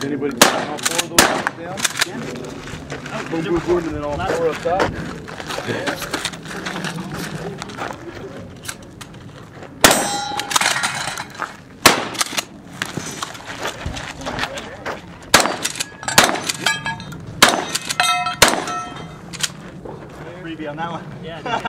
Anybody got all four of those down? Yeah. Boom, boom, boom, and then all four up top. Freebie on that one. Yeah.